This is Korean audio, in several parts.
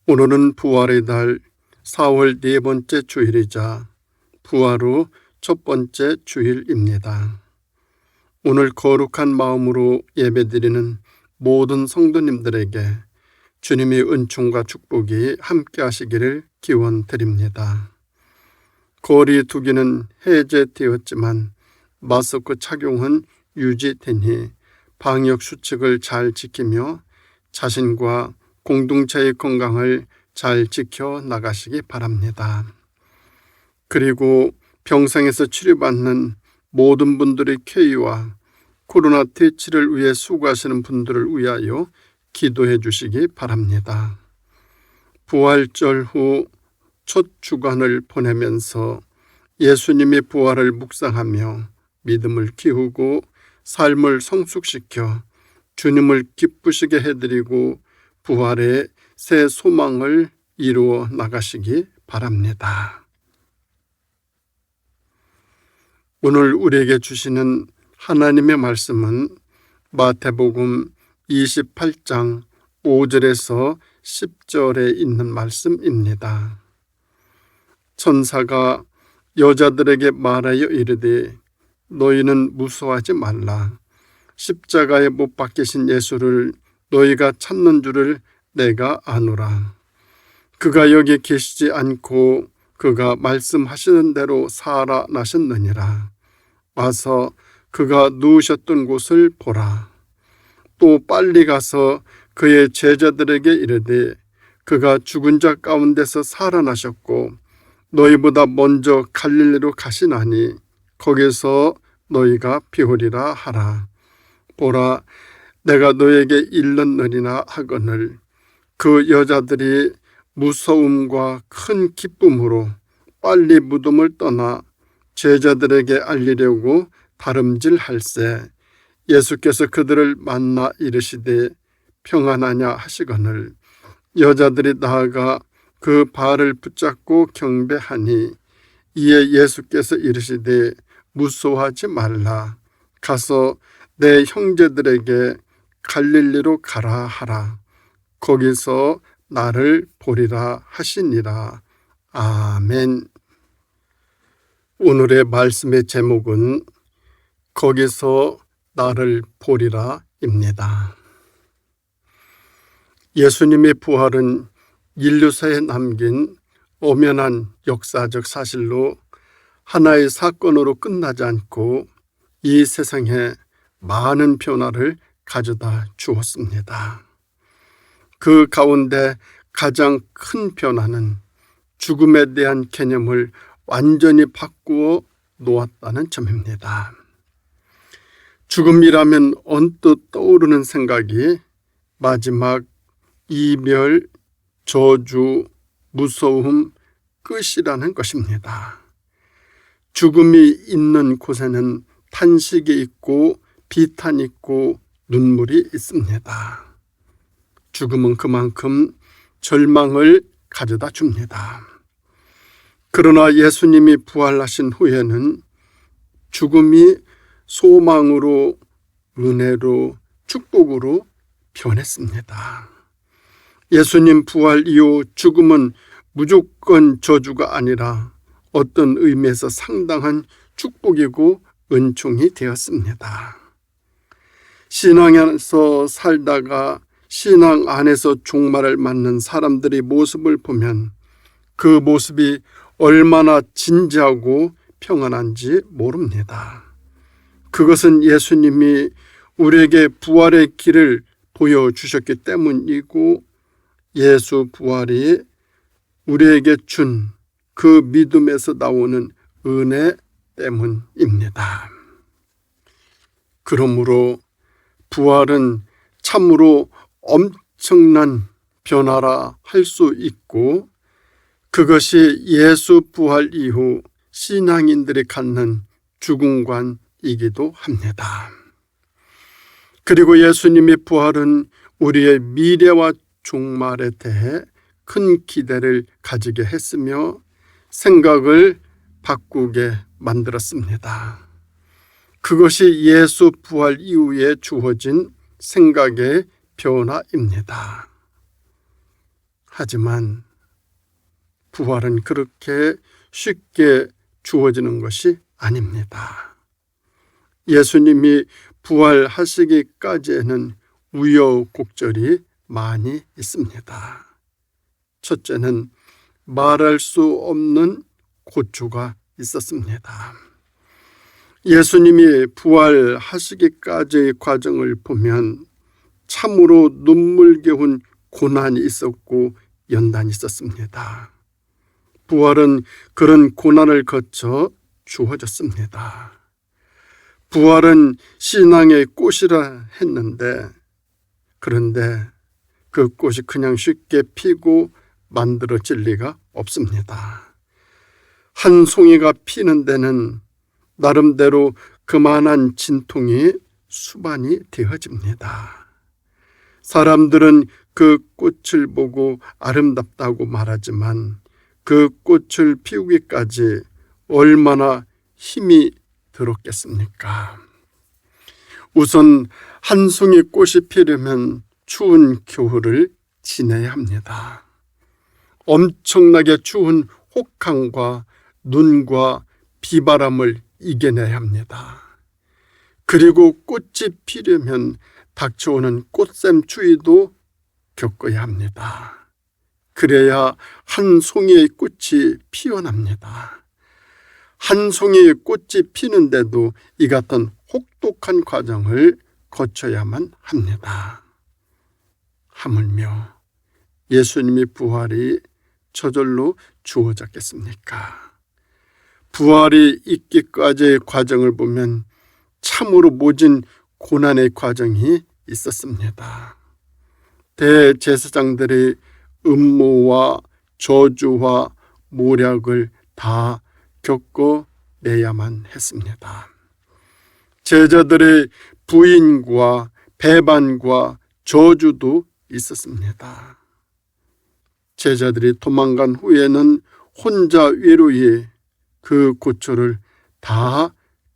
오늘은 부활의 달 4월 네 번째 주일이자 부활 후 첫 번째 주일입니다. 오늘 거룩한 마음으로 예배드리는 모든 성도님들에게 주님의 은총과 축복이 함께 하시기를 기원드립니다. 거리 두기는 해제되었지만 마스크 착용은 유지되니 방역 수칙을 잘 지키며 자신과 공동체의 건강을 잘 지켜 나가시기 바랍니다. 그리고 병상에서 치료받는 모든 분들의 쾌유와 코로나 퇴치를 위해 수고하시는 분들을 위하여 기도해 주시기 바랍니다. 부활절 후 첫 주간을 보내면서 예수님의 부활을 묵상하며 믿음을 키우고 삶을 성숙시켜 주님을 기쁘시게 해드리고 부활의 새 소망을 이루어 나가시기 바랍니다. 오늘 우리에게 주시는 하나님의 말씀은 마태복음 28장 5절에서 10절에 있는 말씀입니다. 천사가 여자들에게 말하여 이르되 너희는 무서워하지 말라. 십자가에 못 박히신 예수를 너희가 찾는 줄을 내가 아노라. 그가 여기 계시지 않고 그가 말씀하시는 대로 살아나셨느니라. 와서 그가 누우셨던 곳을 보라. 또 빨리 가서 그의 제자들에게 이르되 그가 죽은 자 가운데서 살아나셨고 너희보다 먼저 갈릴리로 가시나니 거기서 너희가 배우리라 하라. 보라, 내가 너에게 일렀느니라 하거늘 그 여자들이 무서움과 큰 기쁨으로 빨리 무덤을 떠나 제자들에게 알리려고 다름질할세 예수께서 그들을 만나 이르시되 평안하냐 하시거늘 여자들이 나아가 그 발을 붙잡고 경배하니 이에 예수께서 이르시되 무서워하지 말라. 가서 내 형제들에게 갈릴리로 가라 하라. 거기서 나를 보리라 하시니라. 아멘. 오늘의 말씀의 제목은 거기서 나를 보리라입니다. 예수님의 부활은 인류사에 남긴 엄연한 역사적 사실로 하나의 사건으로 끝나지 않고 이 세상에 많은 변화를 가져다 주었습니다. 그 가운데 가장 큰 변화는 죽음에 대한 개념을 완전히 바꾸어 놓았다는 점입니다. 죽음이라면 언뜻 떠오르는 생각이 마지막 이별, 저주, 무서움, 끝이라는 것입니다. 죽음이 있는 곳에는 탄식이 있고 비탄이 있고 눈물이 있습니다. 죽음은 그만큼 절망을 가져다 줍니다. 그러나 예수님이 부활하신 후에는 죽음이 소망으로, 은혜로, 축복으로 변했습니다. 예수님 부활 이후 죽음은 무조건 저주가 아니라 어떤 의미에서 상당한 축복이고 은총이 되었습니다. 신앙에서 살다가 신앙 안에서 종말을 맞는 사람들의 모습을 보면 그 모습이 얼마나 진지하고 평안한지 모릅니다. 그것은 예수님이 우리에게 부활의 길을 보여주셨기 때문이고 예수 부활이 우리에게 준 그 믿음에서 나오는 은혜 때문입니다. 그러므로 부활은 참으로 엄청난 변화라 할 수 있고 그것이 예수 부활 이후 신앙인들이 갖는 죽음관이기도 합니다. 그리고 예수님의 부활은 우리의 미래와 종말에 대해 큰 기대를 가지게 했으며 생각을 바꾸게 만들었습니다. 그것이 예수 부활 이후에 주어진 생각의 변화입니다. 하지만 부활은 그렇게 쉽게 주어지는 것이 아닙니다. 예수님이 부활하시기까지에는 우여곡절이 많이 있습니다. 첫째는 말할 수 없는 고초가 있었습니다. 예수님이 부활하시기까지의 과정을 보면 참으로 눈물겨운 고난이 있었고 연단이 있었습니다. 부활은 그런 고난을 거쳐 주어졌습니다. 부활은 신앙의 꽃이라 했는데, 그런데 그 꽃이 그냥 쉽게 피고 만들어질 리가 없습니다. 한 송이가 피는 데는 나름대로 그만한 진통이 수반이 되어집니다. 사람들은 그 꽃을 보고 아름답다고 말하지만 그 꽃을 피우기까지 얼마나 힘이 들었겠습니까? 우선 한 송이 꽃이 피려면 추운 겨울을 지내야 합니다. 엄청나게 추운 혹한과 눈과 비바람을 이겨내야 합니다. 그리고 꽃이 피려면 닥쳐오는 꽃샘 추위도 겪어야 합니다. 그래야 한 송이의 꽃이 피어납니다. 한 송이의 꽃이 피는데도 이 같은 혹독한 과정을 거쳐야만 합니다. 하물며 예수님의 부활이 저절로 주어졌겠습니까? 부활이 있기까지의 과정을 보면 참으로 모진 고난의 과정이 있었습니다. 대제사장들이 음모와 저주와 모략을 다 겪어내야만 했습니다. 제자들의 부인과 배반과 저주도 있었습니다. 제자들이 도망간 후에는 혼자 외로이 그 고초를 다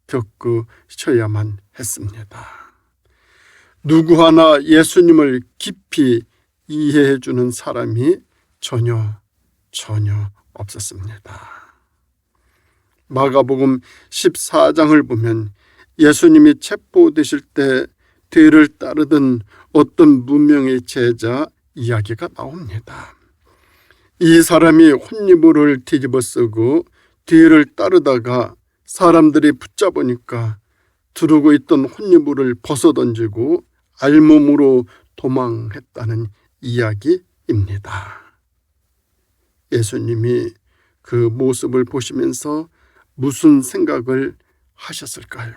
겪으셔야만 했습니다. 누구 하나 예수님을 깊이 이해해 주는 사람이 전혀 없었습니다. 마가복음 14장을 보면 예수님이 체포되실 때 뒤를 따르던 어떤 무명의 제자 이야기가 나옵니다. 이 사람이 혼이불을 뒤집어 쓰고 뒤를 따르다가 사람들이 붙잡으니까 두르고 있던 혼이불을 벗어던지고 알몸으로 도망했다는 이야기입니다. 예수님이 그 모습을 보시면서 무슨 생각을 하셨을까요?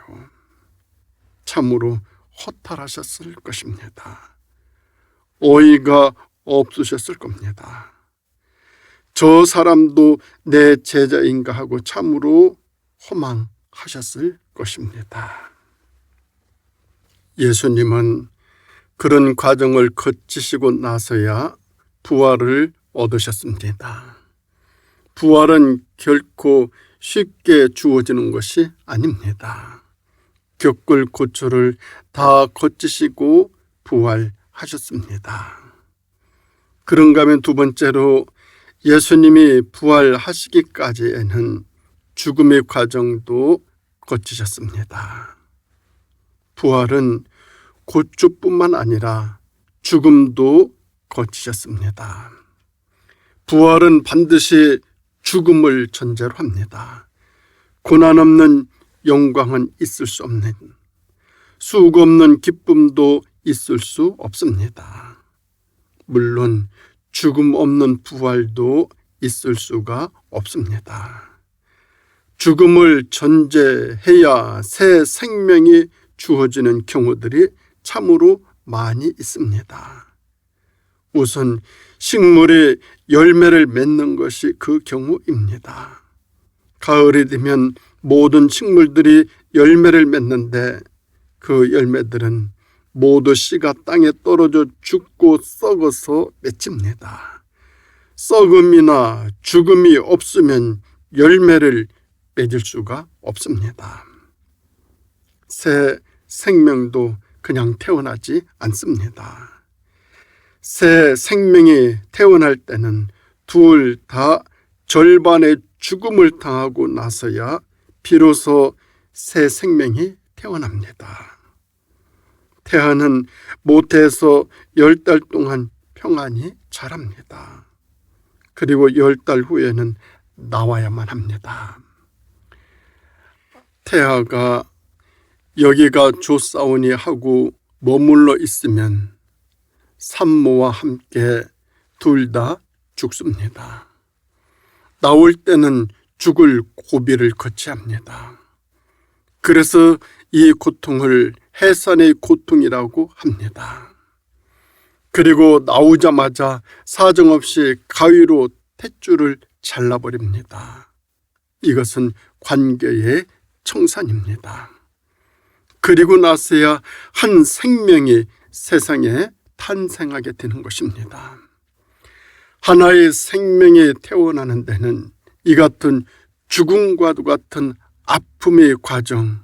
참으로 허탈하셨을 것입니다. 어이가 없으셨을 겁니다. 저 사람도 내 제자인가 하고 참으로 허망하셨을 것입니다. 예수님은 그런 과정을 거치시고 나서야 부활을 얻으셨습니다. 부활은 결코 쉽게 주어지는 것이 아닙니다. 겪을 고초를 다 거치시고 부활하셨습니다. 그런가 하면 두 번째로 예수님이 부활하시기까지에는 죽음의 과정도 거치셨습니다. 부활은 고초뿐만 아니라 죽음도 거치셨습니다. 부활은 반드시 죽음을 전제로 합니다. 고난 없는 영광은 있을 수 없는, 수고 없는 기쁨도 있을 수 없습니다. 물론 죽음 없는 부활도 있을 수가 없습니다. 죽음을 전제해야 새 생명이 주어지는 경우들이 참으로 많이 있습니다. 우선 식물이 열매를 맺는 것이 그 경우입니다. 가을이 되면 모든 식물들이 열매를 맺는데 그 열매들은 모두 씨가 땅에 떨어져 죽고 썩어서 맺힙니다. 썩음이나 죽음이 없으면 열매를 맺을 수가 없습니다. 새 생명도 그냥 태어나지 않습니다. 새 생명이 태어날 때는 둘 다 절반의 죽음을 당하고 나서야 비로소 새 생명이 태어납니다. 태아는 모태에서 10달 동안 평안히 자랍니다. 그리고 10달 후에는 나와야만 합니다. 태아가 여기가 좋사오니 하고 머물러 있으면 산모와 함께 둘 다 죽습니다. 나올 때는 죽을 고비를 거쳐야 합니다. 그래서 이 고통을 해산의 고통이라고 합니다. 그리고 나오자마자 사정없이 가위로 탯줄을 잘라버립니다. 이것은 관계의 청산입니다. 그리고 나서야 한 생명이 세상에 탄생하게 되는 것입니다. 하나의 생명이 태어나는 데는 이 같은 죽음과도 같은 아픔의 과정,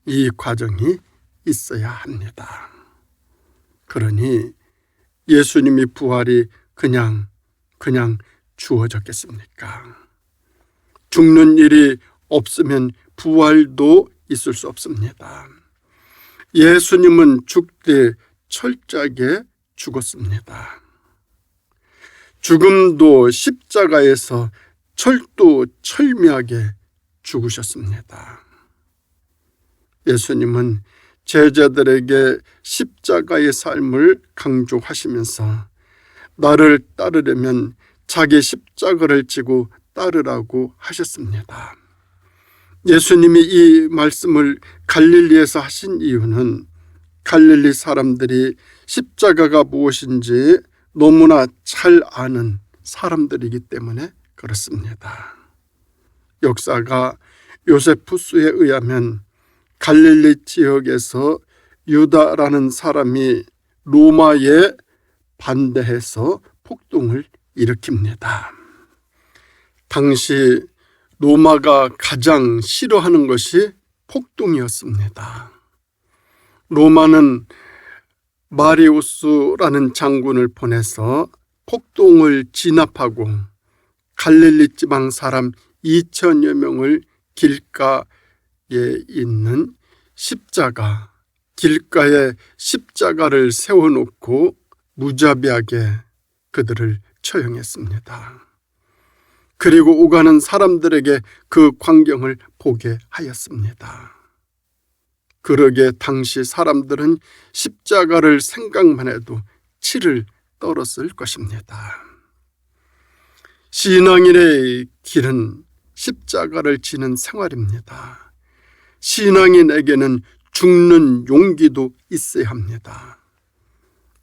이 과정이 있어야 합니다. 그러니 예수님의 부활이 그냥 주어졌겠습니까? 죽는 일이 없으면 부활도 있을 수 없습니다. 예수님은 죽되 철저하게 죽었습니다. 죽음도 십자가에서 철두철미하게 죽으셨습니다. 예수님은 제자들에게 십자가의 삶을 강조하시면서 나를 따르려면 자기 십자가를 지고 따르라고 하셨습니다. 예수님이 이 말씀을 갈릴리에서 하신 이유는 갈릴리 사람들이 십자가가 무엇인지 너무나 잘 아는 사람들이기 때문에 그렇습니다. 역사가 요세푸스에 의하면 갈릴리 지역에서 유다라는 사람이 로마에 반대해서 폭동을 일으킵니다. 당시 로마가 가장 싫어하는 것이 폭동이었습니다. 로마는 마리우스라는 장군을 보내서 폭동을 진압하고 갈릴리 지방 사람 2천여 명을 길가에 있는 길가에 십자가를 세워놓고 무자비하게 그들을 처형했습니다. 그리고 오가는 사람들에게 그 광경을 보게 하였습니다. 그러게 당시 사람들은 십자가를 생각만 해도 치를 떨었을 것입니다. 신앙인의 길은 십자가를 지는 생활입니다. 신앙인에게는 죽는 용기도 있어야 합니다.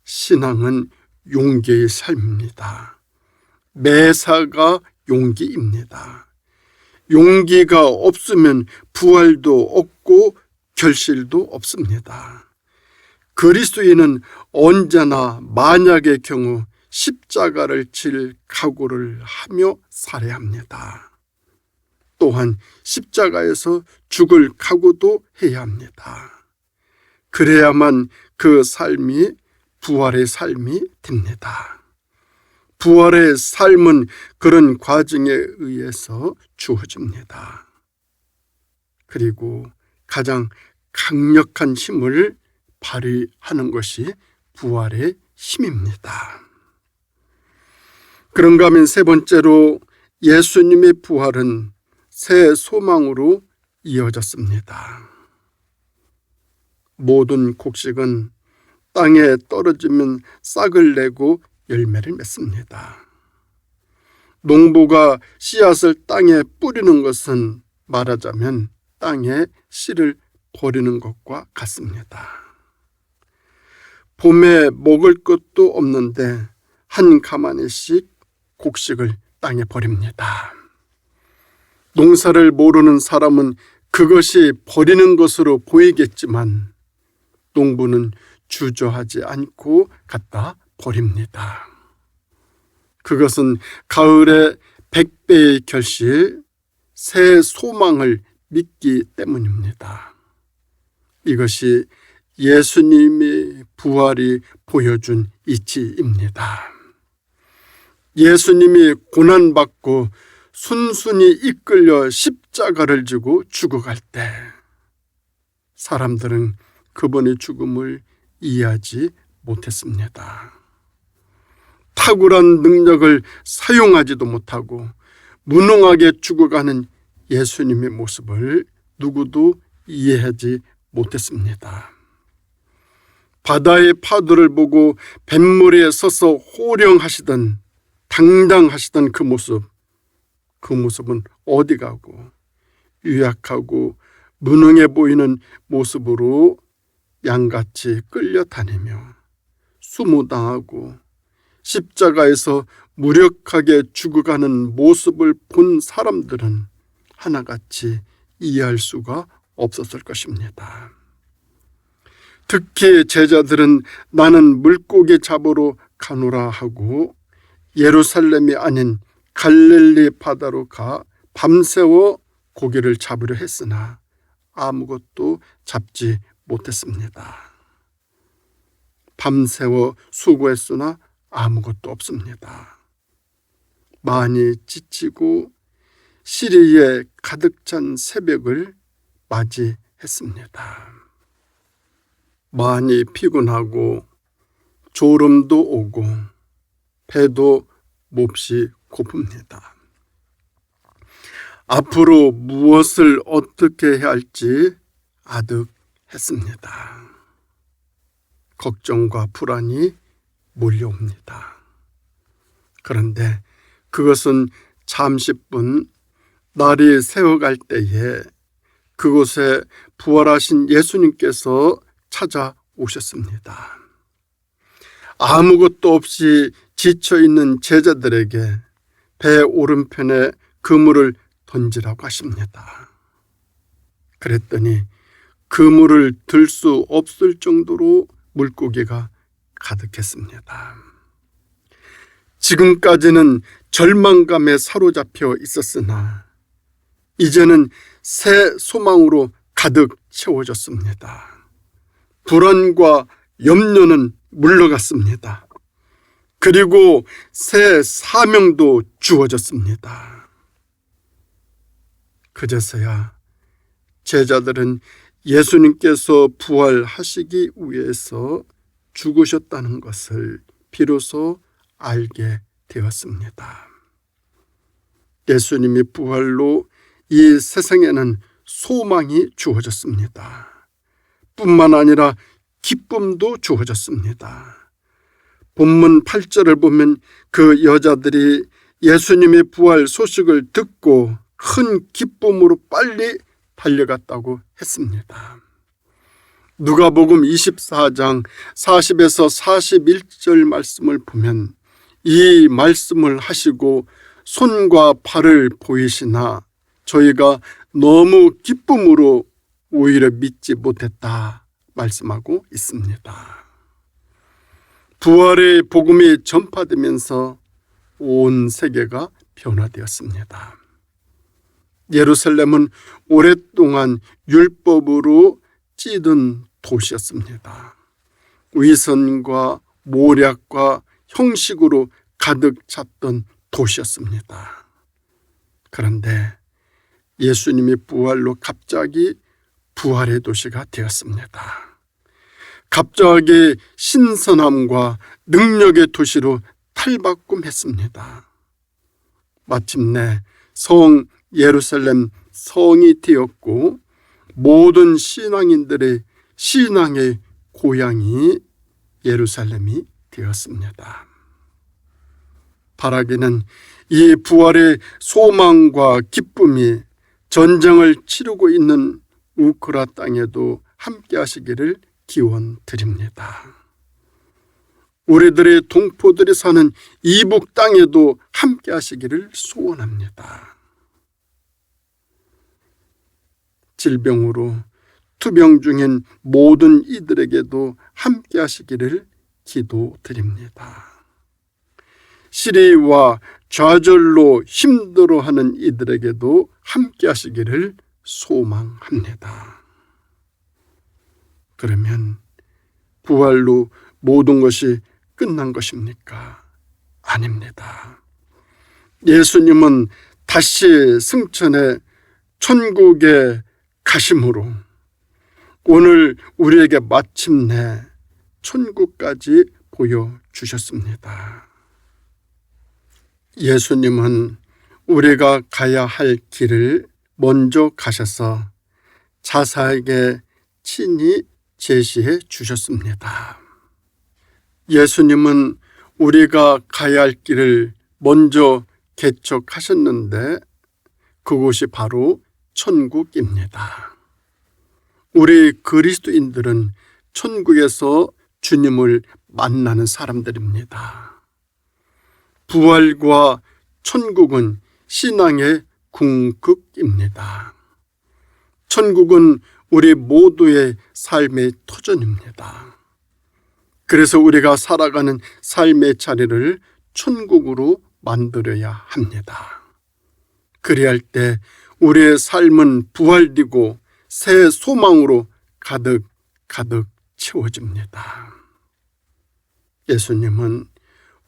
신앙은 용기의 삶입니다. 매사가 용기입니다. 용기가 없으면 부활도 없고 결실도 없습니다. 그리스도인은 언제나 만약의 경우 십자가를 질 각오를 하며 살아야 합니다. 또한 십자가에서 죽을 각오도 해야 합니다. 그래야만 그 삶이 부활의 삶이 됩니다. 부활의 삶은 그런 과정에 의해서 주어집니다. 그리고 가장 강력한 힘을 발휘하는 것이 부활의 힘입니다. 그런가 하면 세 번째로 예수님의 부활은 새 소망으로 이어졌습니다. 모든 곡식은 땅에 떨어지면 싹을 내고 열매를 맺습니다. 농부가 씨앗을 땅에 뿌리는 것은 말하자면 땅에 씨를 버리는 것과 같습니다. 봄에 먹을 것도 없는데 한 가마니씩 곡식을 땅에 버립니다. 농사를 모르는 사람은 그것이 버리는 것으로 보이겠지만 농부는 주저하지 않고 갖다 버립니다. 그것은 가을의 100배의 결실, 새 소망을 믿기 때문입니다. 이것이 예수님의 부활이 보여준 이치입니다. 예수님이 고난받고 순순히 이끌려 십자가를 지고 죽어갈 때 사람들은 그분의 죽음을 이해하지 못했습니다. 탁월한 능력을 사용하지도 못하고 무능하게 죽어가는 예수님의 모습을 누구도 이해하지 못했습니다. 바다의 파도를 보고 뱃모래에 서서 호령하시던 당당하시던 그 모습은 어디 가고 유약하고 무능해 보이는 모습으로 양같이 끌려다니며 수모당하고 십자가에서 무력하게 죽어가는 모습을 본 사람들은 하나같이 이해할 수가 없었을 것입니다. 특히 제자들은 나는 물고기 잡으러 가노라 하고 예루살렘이 아닌 갈릴리 바다로 가 밤새워 고기를 잡으려 했으나 아무것도 잡지 못했습니다. 밤새워 수고했으나 아무것도 없습니다. 많이 지치고 시리에 가득 찬 새벽을 맞이했습니다. 많이 피곤하고 졸음도 오고 배도 몹시 고픕니다. 앞으로 무엇을 어떻게 해야 할지 아득했습니다. 걱정과 불안이 몰려옵니다. 그런데 그것은 잠시뿐 날이 새어갈 때에 그곳에 부활하신 예수님께서 찾아오셨습니다. 아무것도 없이 지쳐있는 제자들에게 배 오른편에 그물을 던지라고 하십니다. 그랬더니 그물을 들 수 없을 정도로 물고기가 가득했습니다. 지금까지는 절망감에 사로잡혀 있었으나 이제는 새 소망으로 가득 채워졌습니다. 불안과 염려는 물러갔습니다. 그리고 새 사명도 주어졌습니다. 그제서야 제자들은 예수님께서 부활하시기 위해서 죽으셨다는 것을 비로소 알게 되었습니다. 예수님이 부활로 이 세상에는 소망이 주어졌습니다. 뿐만 아니라 기쁨도 주어졌습니다. 본문 8절을 보면 그 여자들이 예수님의 부활 소식을 듣고 큰 기쁨으로 빨리 달려갔다고 했습니다. 누가복음 24장 40에서 41절 말씀을 보면 이 말씀을 하시고 손과 발을 보이시나 저희가 너무 기쁨으로 오히려 믿지 못했다 말씀하고 있습니다. 부활의 복음이 전파되면서 온 세계가 변화되었습니다. 예루살렘은 오랫동안 율법으로 찌든 도시였습니다. 위선과 모략과 형식으로 가득 찼던 도시였습니다. 그런데 예수님이 부활로 갑자기 부활의 도시가 되었습니다. 갑자기 신선함과 능력의 도시로 탈바꿈했습니다. 마침내 성 예루살렘 성이 되었고 모든 신앙인들의 신앙의 고향이 예루살렘이 되었습니다. 바라기는 이 부활의 소망과 기쁨이 전쟁을 치르고 있는 우크라 땅에도 함께 하시기를 기원드립니다. 우리들의 동포들이 사는 이북 땅에도 함께 하시기를 소원합니다. 질병으로 투병 중인 모든 이들에게도 함께 하시기를 기도드립니다. 시리와 좌절로 힘들어하는 이들에게도 함께 하시기를 소망합니다. 그러면 부활로 모든 것이 끝난 것입니까? 아닙니다. 예수님은 다시 승천해 천국에 가심으로 오늘 우리에게 마침내 천국까지 보여주셨습니다. 예수님은 우리가 가야 할 길을 먼저 가셔서 자사에게 친히 제시해 주셨습니다. 예수님은 우리가 가야 할 길을 먼저 개척하셨는데 그곳이 바로 천국입니다. 우리 그리스도인들은 천국에서 주님을 만나는 사람들입니다. 부활과 천국은 신앙의 궁극입니다. 천국은 우리 모두의 삶의 터전입니다. 그래서 우리가 살아가는 삶의 자리를 천국으로 만들어야 합니다. 그리할 때 우리의 삶은 부활되고 새 소망으로 가득 채워집니다. 예수님은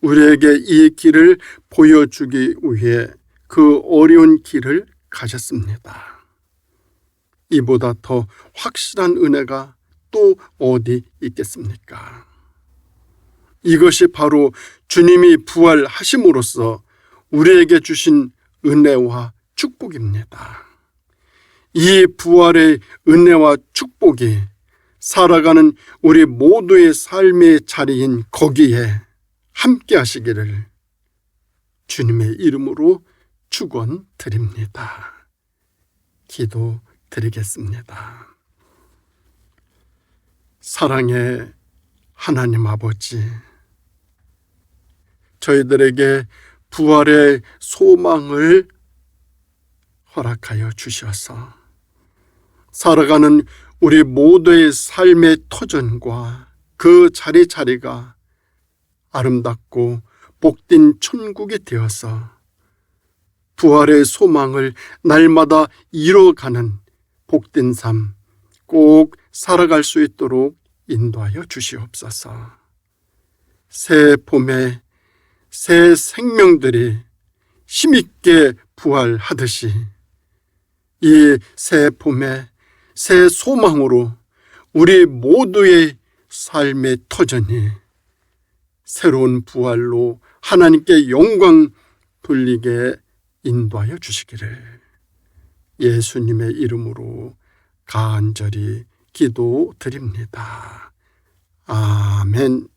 우리에게 이 길을 보여주기 위해 그 어려운 길을 가셨습니다. 이보다 더 확실한 은혜가 또 어디 있겠습니까? 이것이 바로 주님이 부활하심으로써 우리에게 주신 은혜와 축복입니다. 이 부활의 은혜와 축복이 살아가는 우리 모두의 삶의 자리인 거기에 함께 하시기를 주님의 이름으로 축원드립니다. 기도드리겠습니다. 사랑의 하나님 아버지, 저희들에게 부활의 소망을 허락하여 주셔서 살아가는 우리 모두의 삶의 터전과 그 자리자리가 아름답고 복된 천국이 되어서 부활의 소망을 날마다 이뤄가는 복된 삶 꼭 살아갈 수 있도록 인도하여 주시옵소서. 새 봄에 새 생명들이 힘있게 부활하듯이 이 새 봄에 새 소망으로 우리 모두의 삶의 터전이 새로운 부활로 하나님께 영광 돌리게 인도하여 주시기를 예수님의 이름으로 간절히 기도드립니다. 아멘.